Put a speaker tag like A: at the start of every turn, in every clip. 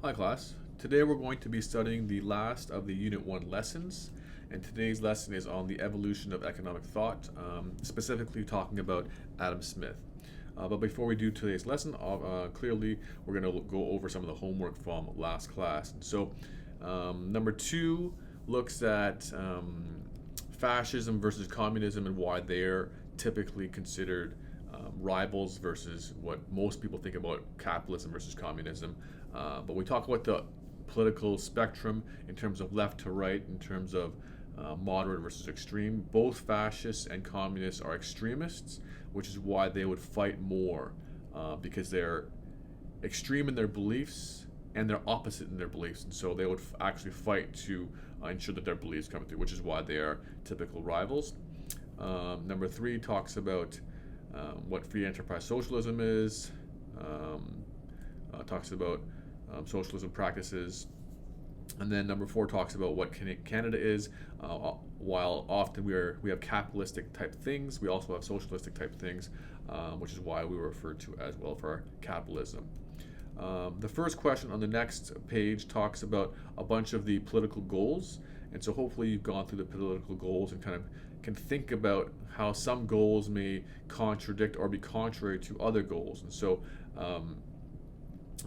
A: Hi class. Today we're going to be studying the last of the Unit 1 lessons, and today's lesson is on the evolution of economic thought, specifically talking about Adam Smith. But before we do today's lesson, clearly we're going to go over some of the homework from last class. Number 2 looks at fascism versus communism and why they're typically considered rivals versus what most people think about capitalism versus communism. But we talk about the political spectrum in terms of left to right, in terms of moderate versus extreme. Both fascists and communists are extremists, which is why they would fight more because they're extreme in their beliefs and they're opposite in their beliefs. And so they would actually fight to ensure that their beliefs come through, which is why they are typical rivals. Number 3 talks about what free enterprise socialism is, talks about socialism practices, and then number 4 talks about what Canada is. While often we have capitalistic type things, we also have socialistic type things, which is why we refer to as welfare capitalism. The first question on the next page talks about a bunch of the political goals, and so hopefully you've gone through the political goals and kind of can think about how some goals may contradict or be contrary to other goals. And so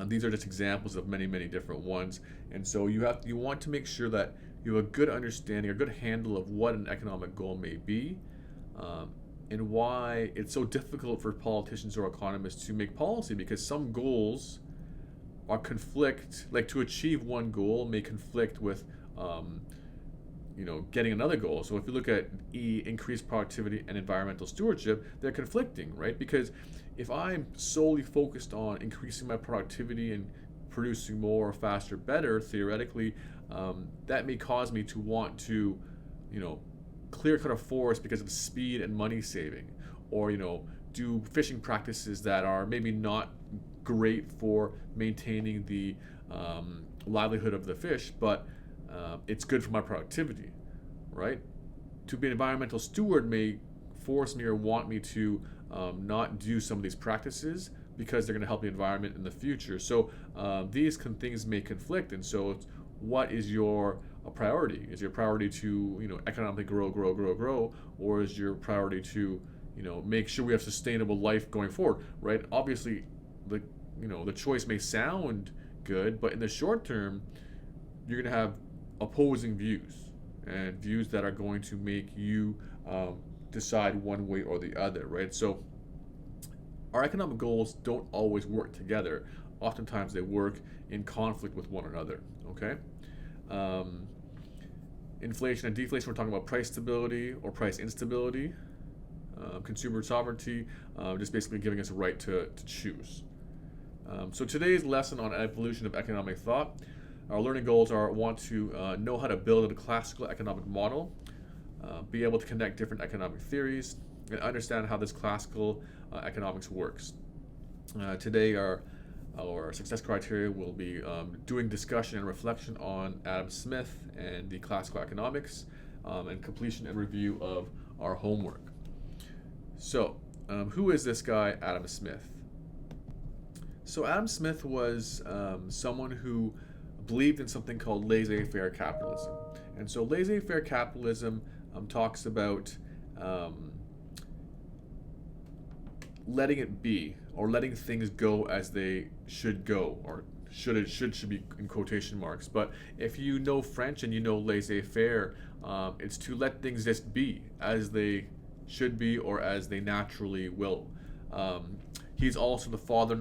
A: these are just examples of many, many different ones. And so you want to make sure that you have a good understanding, a good handle of what an economic goal may be, and why it's so difficult for politicians or economists to make policy, because some goals are conflict, like to achieve one goal may conflict with getting another goal. So if you look at increased productivity and environmental stewardship, they're conflicting, right? Because if I'm solely focused on increasing my productivity and producing more, faster, better, theoretically, that may cause me to want to, clear cut a forest because of speed and money saving, or do fishing practices that are maybe not great for maintaining the livelihood of the fish, but it's good for my productivity, right? To be an environmental steward may force me or want me to not do some of these practices because they're going to help the environment in the future. So these things may conflict, and so what is your priority? Is your priority to economically grow, or is your priority to make sure we have sustainable life going forward, right? Obviously, the choice may sound good, but in the short term, you're going to have opposing views, and views that are going to make you decide one way or the other, right? So our economic goals don't always work together. Oftentimes they work in conflict with one another, okay? Inflation and deflation, we're talking about price stability or price instability. Consumer sovereignty, just basically giving us a right to choose. So today's lesson on evolution of economic thought, our learning goals want to know how to build a classical economic model, be able to connect different economic theories, and understand how this classical economics works. Today our success criteria will be doing discussion and reflection on Adam Smith and the classical economics, and completion and review of our homework. So, who is this guy, Adam Smith? So Adam Smith was someone who believed in something called laissez-faire capitalism. And so laissez-faire capitalism talks about letting it be, or letting things go as they should go, or should be in quotation marks. But if you know French and you know laissez-faire, it's to let things just be as they should be or as they naturally will. He's also the father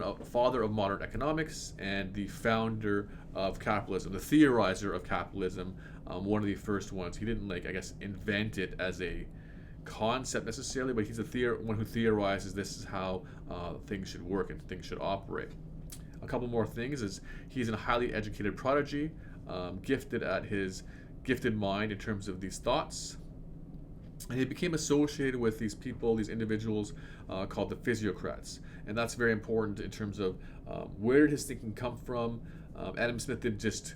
A: of modern economics and the founder of capitalism, the theorizer of capitalism, one of the first ones. He didn't invent it as a concept necessarily, but he's one who theorizes this is how things should work and things should operate. A couple more things is he's a highly educated prodigy, gifted at his gifted mind in terms of these thoughts. And he became associated with these people, these individuals called the physiocrats. And that's very important in terms of where did his thinking come from. Adam Smith didn't just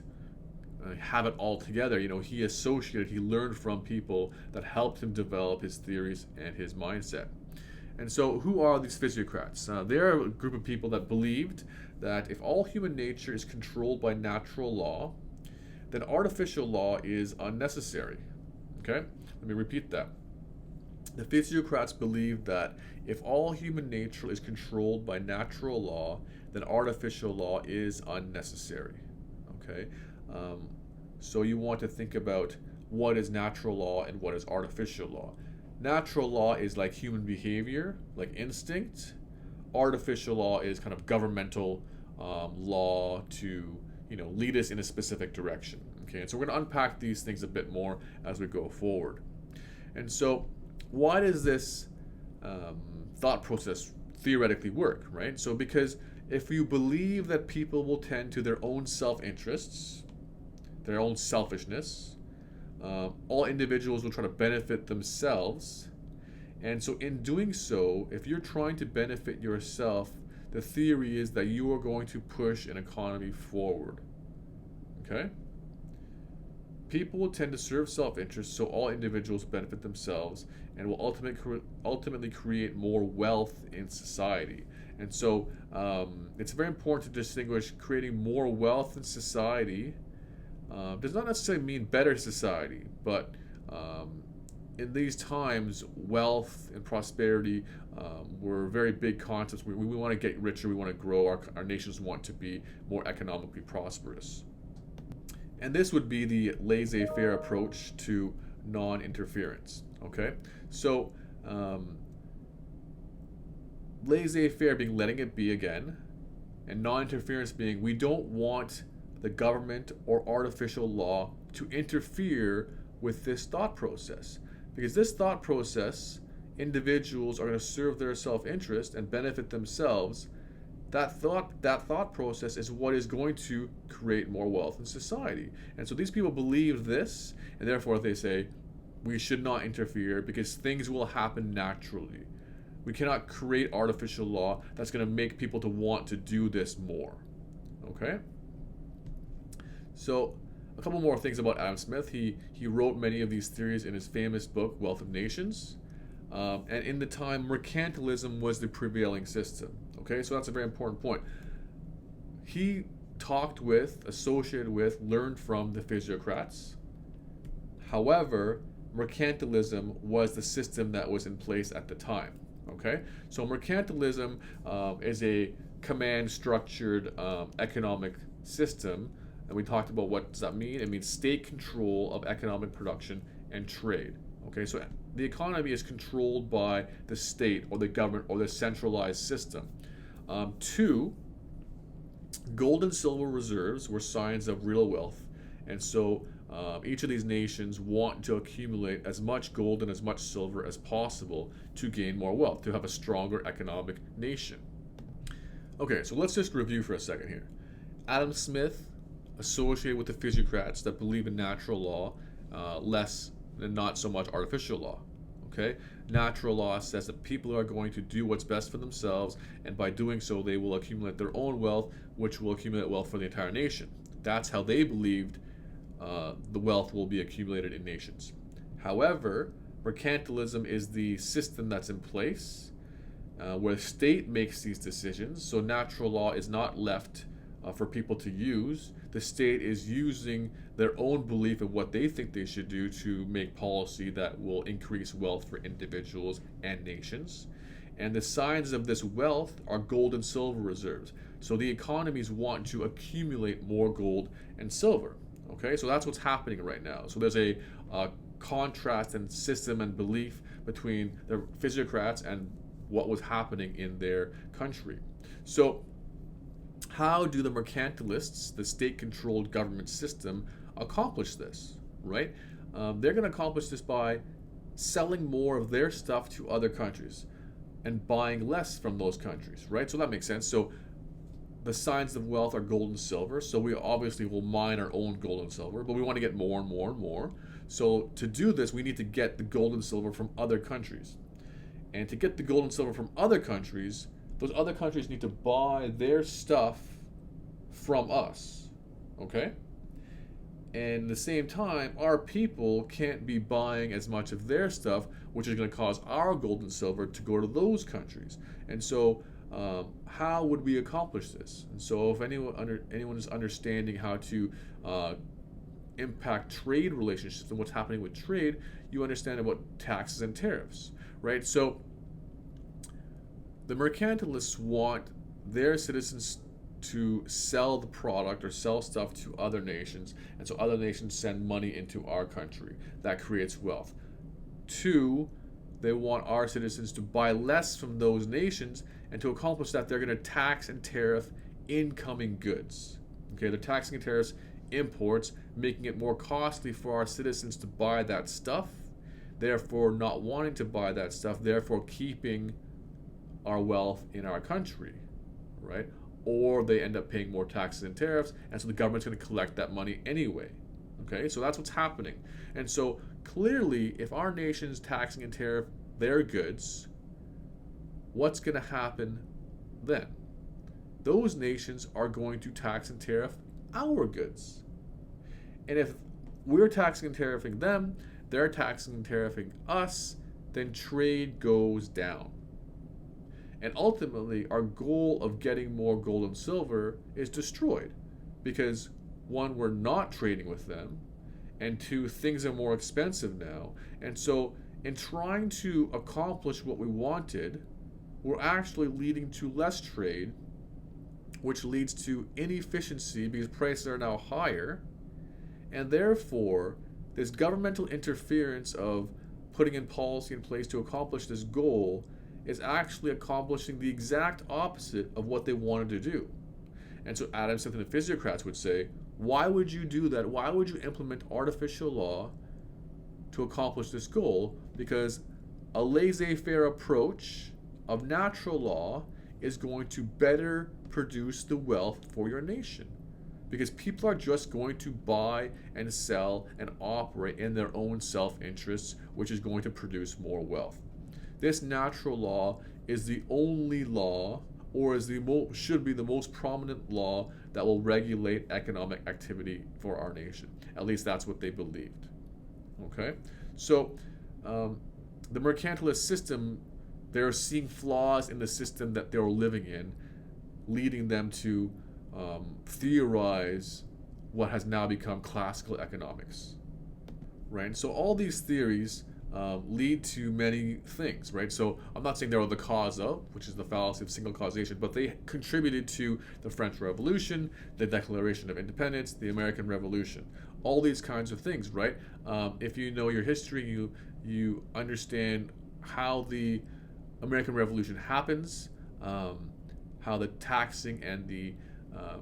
A: have it all together. He learned from people that helped him develop his theories and his mindset. And so, who are these physiocrats? They're a group of people that believed that if all human nature is controlled by natural law, then artificial law is unnecessary. Okay? Let me repeat that. The physiocrats believed that if all human nature is controlled by natural law, then artificial law is unnecessary. Okay? So you want to think about what is natural law and what is artificial law. Natural law is like human behavior, like instinct. Artificial law is kind of governmental law to lead us in a specific direction. Okay, and so we're going to unpack these things a bit more as we go forward. And so, why does this thought process theoretically work, right? So, because if you believe that people will tend to their own self-interests, their own selfishness, all individuals will try to benefit themselves. And so in doing so, if you're trying to benefit yourself, the theory is that you are going to push an economy forward. Okay? People will tend to serve self-interest, so all individuals benefit themselves and will ultimately create more wealth in society. And so it's very important to distinguish creating more wealth in society does not necessarily mean better society, but in these times, wealth and prosperity were very big concepts. We want to get richer, we want to grow, our nations want to be more economically prosperous. And this would be the laissez-faire approach to non-interference. Okay? So, laissez-faire being letting it be again, and non-interference being we don't want the government or artificial law to interfere with this thought process. Because this thought process, individuals are going to serve their self-interest and benefit themselves. That thought process is what is going to create more wealth in society. And so these people believe this, and therefore they say, we should not interfere because things will happen naturally. We cannot create artificial law that's going to make people to want to do this more. Okay? So, a couple more things about Adam Smith. He wrote many of these theories in his famous book, Wealth of Nations. And in the time, mercantilism was the prevailing system. Okay, so that's a very important point. He talked with, associated with, learned from the physiocrats. However, mercantilism was the system that was in place at the time. Okay, so mercantilism is a command-structured economic system. And we talked about what does that mean? It means state control of economic production and trade. Okay, so the economy is controlled by the state or the government or the centralized system. Two, gold and silver reserves were signs of real wealth. And so each of these nations want to accumulate as much gold and as much silver as possible to gain more wealth, to have a stronger economic nation. Okay, so let's just review for a second here. Adam Smith associated with the physiocrats that believe in natural law less than not so much artificial law. Okay, natural law says that people are going to do what's best for themselves, and by doing so they will accumulate their own wealth, which will accumulate wealth for the entire nation. That's how they believed the wealth will be accumulated in nations. However, mercantilism is the system that's in place where the state makes these decisions, so natural law is not left for people to use. The state is using their own belief in what they think they should do to make policy that will increase wealth for individuals and nations. And the signs of this wealth are gold and silver reserves. So the economies want to accumulate more gold and silver. Okay, so that's what's happening right now. So there's a contrast and system and belief between the physiocrats and what was happening in their country. So how do the mercantilists, the state-controlled government system, accomplish this, right? They're going to accomplish this by selling more of their stuff to other countries and buying less from those countries, right? So that makes sense. So the signs of wealth are gold and silver, so we obviously will mine our own gold and silver, but we want to get more and more and more. So to do this, we need to get the gold and silver from other countries. And to get the gold and silver from other countries, those other countries need to buy their stuff from us, okay? And at the same time, our people can't be buying as much of their stuff, which is going to cause our gold and silver to go to those countries. And so, how would we accomplish this? And so, if anyone is understanding how to impact trade relationships and what's happening with trade, you understand about taxes and tariffs, right? So, the mercantilists want their citizens to sell the product or sell stuff to other nations, and so other nations send money into our country. That creates wealth. Two, they want our citizens to buy less from those nations, and to accomplish that, they're going to tax and tariff incoming goods. Okay, they're taxing and tariffs imports, making it more costly for our citizens to buy that stuff, therefore not wanting to buy that stuff, therefore keeping our wealth in our country, right? Or they end up paying more taxes and tariffs, and so the government's going to collect that money anyway. Okay, so that's what's happening. And so clearly, if our nation's taxing and tariff their goods, what's going to happen then? Those nations are going to tax and tariff our goods. And if we're taxing and tariffing them, they're taxing and tariffing us, then trade goes down. And ultimately, our goal of getting more gold and silver is destroyed because, one, we're not trading with them, and two, things are more expensive now. And so, in trying to accomplish what we wanted, we're actually leading to less trade, which leads to inefficiency because prices are now higher. And therefore, this governmental interference of putting in policy in place to accomplish this goal is actually accomplishing the exact opposite of what they wanted to do. And so Adam Smith and the physiocrats would say, why would you do that? Why would you implement artificial law to accomplish this goal? Because a laissez-faire approach of natural law is going to better produce the wealth for your nation. Because people are just going to buy and sell and operate in their own self-interests, which is going to produce more wealth. This natural law is the only law, or should be the most prominent law that will regulate economic activity for our nation. At least that's what they believed. Okay, so the mercantilist system, they're seeing flaws in the system that they're living in, leading them to theorize what has now become classical economics. Right. So all these theories lead to many things, right? So I'm not saying they are the cause of, which is the fallacy of single causation, but they contributed to the French Revolution, the Declaration of Independence, the American Revolution, all these kinds of things, right? If you know your history, you understand how the American Revolution happens, how the taxing and the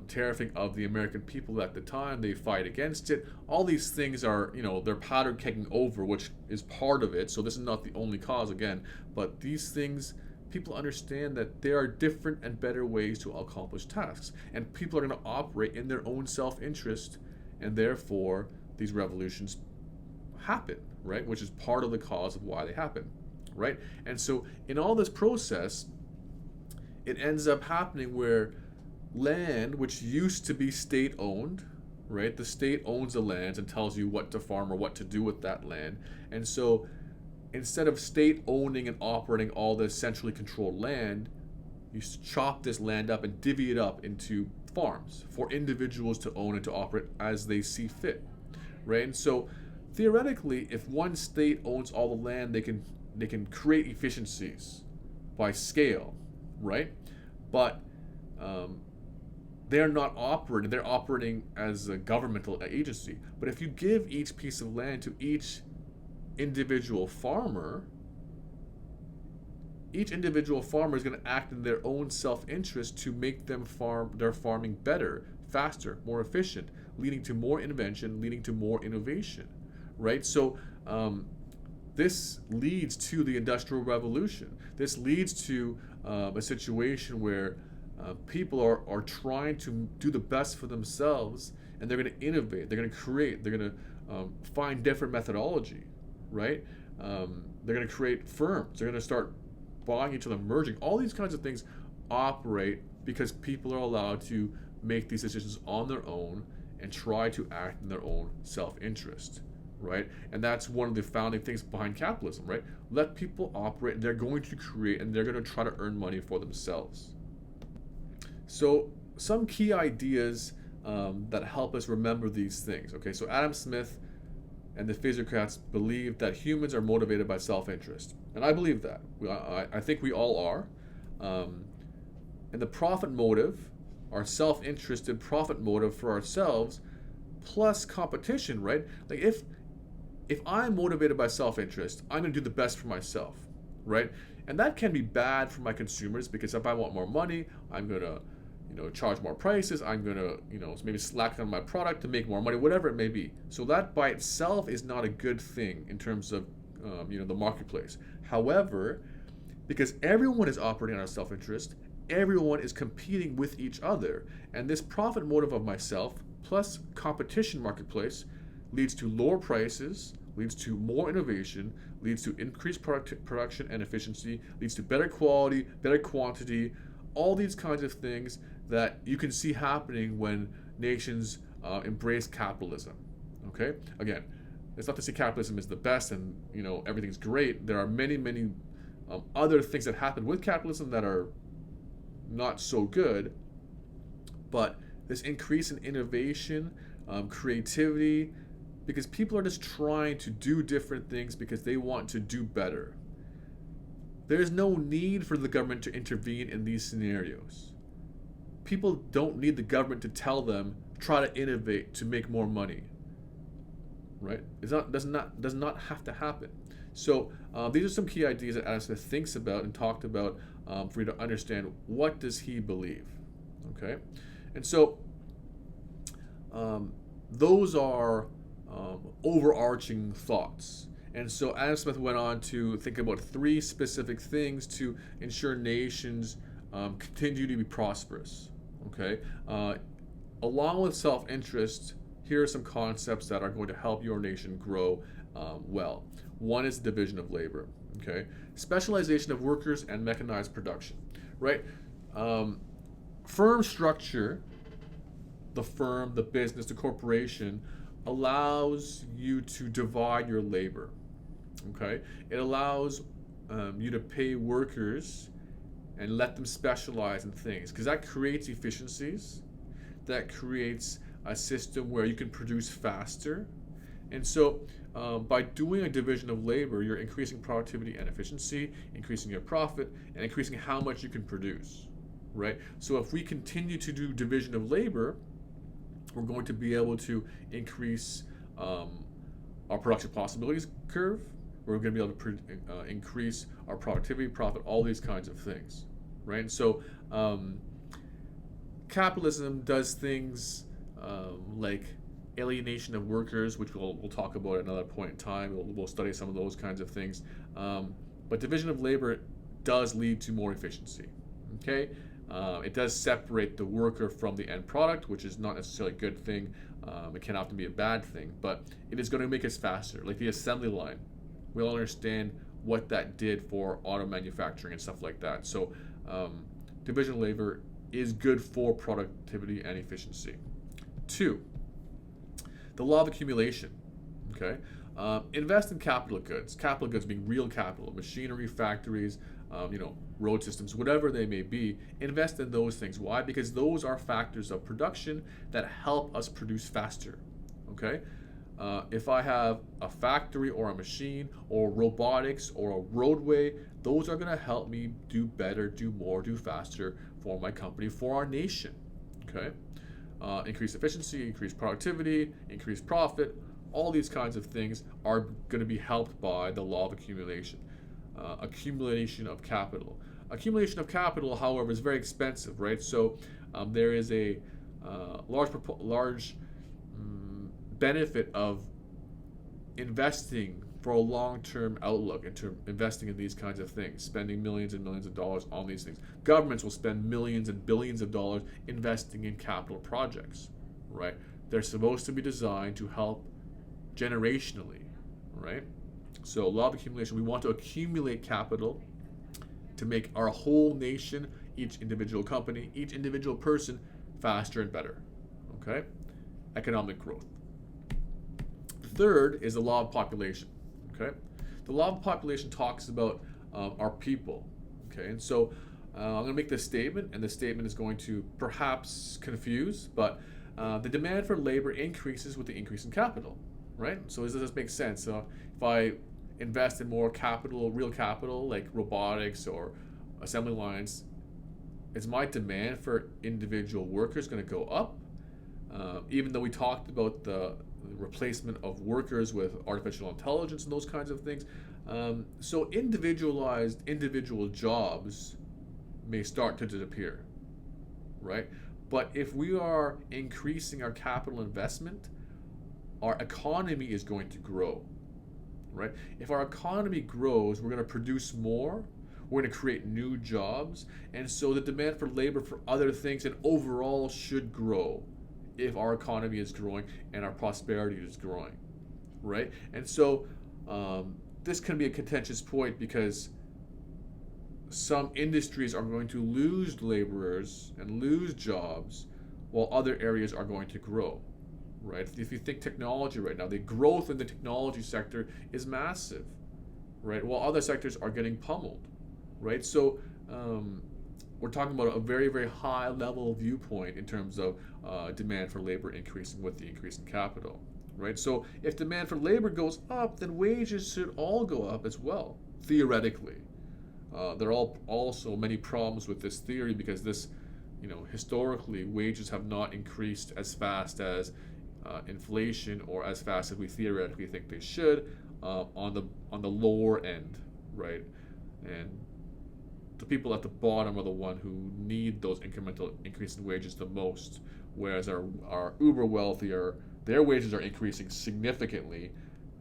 A: tariffing of the American people at the time, they fight against it. All these things are, they're powder kegging over, which is part of it. So this is not the only cause again, but these things, people understand that there are different and better ways to accomplish tasks, and people are going to operate in their own self-interest, and therefore these revolutions happen, right? Which is part of the cause of why they happen, right? And so in all this process, it ends up happening where land, which used to be state-owned, right? The state owns the lands and tells you what to farm or what to do with that land. And so instead of state owning and operating all this centrally controlled land, you chop this land up and divvy it up into farms for individuals to own and to operate as they see fit, right? And so theoretically, if one state owns all the land, they can create efficiencies by scale, right? But they're not operating, they're operating as a governmental agency. But if you give each piece of land to each individual farmer, each individual farmer is going to act in their own self-interest to make their farming better, faster, more efficient, leading to more invention, leading to more innovation, right? So this leads to the Industrial Revolution. This leads to a situation where people are trying to do the best for themselves, and they're going to innovate, they're going to create, they're going to find different methodology, right? They're going to create firms, they're going to start buying each other, merging. All these kinds of things operate because people are allowed to make these decisions on their own, and try to act in their own self-interest, right? And that's one of the founding things behind capitalism, right? Let people operate, and they're going to create, and they're going to try to earn money for themselves. So some key ideas that help us remember these things. Okay, so Adam Smith and the physiocrats believe that humans are motivated by self-interest, and I believe that. I think we all are. And the profit motive, our self-interested profit motive for ourselves, plus competition, right? Like if I'm motivated by self-interest, I'm going to do the best for myself, right? And that can be bad for my consumers, because if I want more money, I'm going to charge more prices. I'm going to, maybe slack on my product to make more money, whatever it may be. So that by itself is not a good thing in terms of, the marketplace. However, because everyone is operating on a self-interest, everyone is competing with each other. And this profit motive of myself plus competition marketplace leads to lower prices, leads to more innovation, leads to increased production and efficiency, leads to better quality, better quantity, all these kinds of things that you can see happening when nations embrace capitalism. Okay? Again, it's not to say capitalism is the best and everything's great. There are many other things that happen with capitalism that are not so good, but this increase in innovation, creativity, because people are just trying to do different things because they want to do better. There's no need for the government to intervene in these scenarios. People don't need the government to tell them, try to innovate to make more money. Right? Does not have to happen. So these are some key ideas that Adam Smith thinks about and talked about for you to understand what does he believe. Okay? And so those are overarching thoughts. And so Adam Smith went on to think about 3 specific things to ensure nations continue to be prosperous. Okay? Along with self-interest, here are some concepts that are going to help your nation grow well. One is division of labor. Okay? Specialization of workers and mechanized production. Right? Firm structure, the firm, the business, the corporation, allows you to divide your labor. Okay? It allows you to pay workers and let them specialize in things, because that creates efficiencies. That creates a system where you can produce faster. And so by doing a division of labor, you're increasing productivity and efficiency, increasing your profit, and increasing how much you can produce. Right? So if we continue to do division of labor, we're going to be able to increase our production possibilities curve. We're going to be able to increase our productivity, profit, all these kinds of things, right? And so capitalism does things like alienation of workers, which we'll talk about at another point in time. We'll study some of those kinds of things. But division of labor does lead to more efficiency, okay? It does separate the worker from the end product, which is not necessarily a good thing. It can often be a bad thing, but it is going to make us faster. Like the assembly line, we all understand what that did for auto manufacturing and stuff like that. So division of labor is good for productivity and efficiency. 2, the law of accumulation. Okay, invest in capital goods. Capital goods being real capital, machinery, factories, road systems, whatever they may be. Invest in those things. Why? Because those are factors of production that help us produce faster. Okay, if I have a factory or a machine or robotics or a roadway, those are going to help me do better, do more, do faster for my company, for our nation. Okay, increase efficiency, increase productivity, increase profit. All these kinds of things are going to be helped by the law of accumulation. Accumulation of capital. Accumulation of capital, however, is very expensive, right? So there is a large benefit of investing for a long-term outlook, investing in these kinds of things, spending millions and millions of dollars on these things. Governments will spend millions and billions of dollars investing in capital projects, right? They're supposed to be designed to help generationally, right? So law of accumulation, we want to accumulate capital to make our whole nation, each individual company, each individual person faster and better, okay? economic growth. The third is the law of population. Okay, the law of population talks about our people. Okay, and so I'm going to make this statement, and this statement is going to perhaps confuse, but the demand for labor increases with the increase in capital, right? So does this make sense? So if I invest in more capital, real capital, like robotics or assembly lines, is my demand for individual workers going to go up? Even though we talked about the replacement of workers with artificial intelligence and those kinds of things. So individual jobs may start to disappear, right? But if we are increasing our capital investment, our economy is going to grow, right? If our economy grows, we're going to produce more, we're going to create new jobs, and so the demand for labor for other things and overall should grow if our economy is growing and our prosperity is growing, right? And so this can be a contentious point because some industries are going to lose laborers and lose jobs while other areas are going to grow, right? If you think technology right now, the growth in the technology sector is massive, right? While other sectors are getting pummeled, right? So we're talking about a very, very high level viewpoint in terms of demand for labor increasing with the increase in capital, right? So if demand for labor goes up, then wages should all go up as well, theoretically. There are also many problems with this theory because this, historically, wages have not increased as fast as inflation or as fast as we theoretically think they should on the lower end, right? And the people at the bottom are the one who need those incremental increase in wages the most, whereas our uber wealthy their wages are increasing significantly.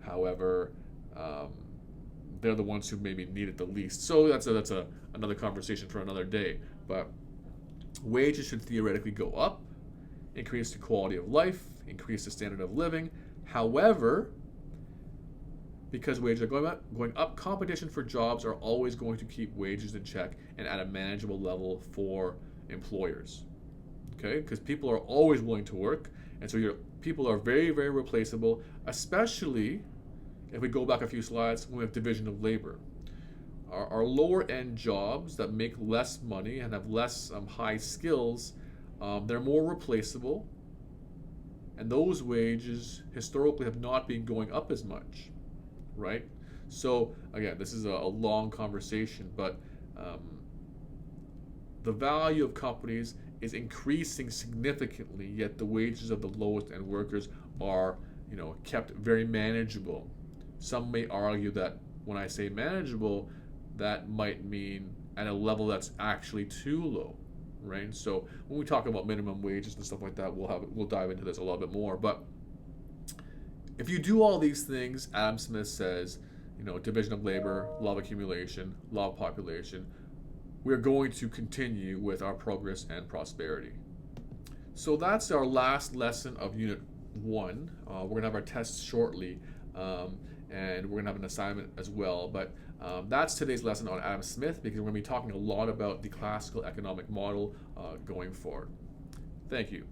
A: However, they're the ones who maybe need it the least. So that's another conversation for another day. But wages should theoretically go up, increase the quality of life, increase the standard of living. However, because wages are going up, competition for jobs are always going to keep wages in check and at a manageable level for employers. Okay, because people are always willing to work, and so people are very, very replaceable, especially if we go back a few slides when we have division of labor. Our lower end jobs that make less money and have less high skills, they're more replaceable, and those wages historically have not been going up as much, right? So again, this is a long conversation, but the value of companies is increasing significantly, yet the wages of the lowest end workers are kept very manageable. Some may argue that when I say manageable, that might mean at a level that's actually too low, right? So when we talk about minimum wages and stuff like that, we'll dive into this a little bit more. But if you do all these things, Adam Smith says, division of labor, law of accumulation, law of population, we're going to continue with our progress and prosperity. So that's our last lesson of Unit 1. We're going to have our tests shortly. And we're going to have an assignment as well. But that's today's lesson on Adam Smith, because we're going to be talking a lot about the classical economic model going forward. Thank you.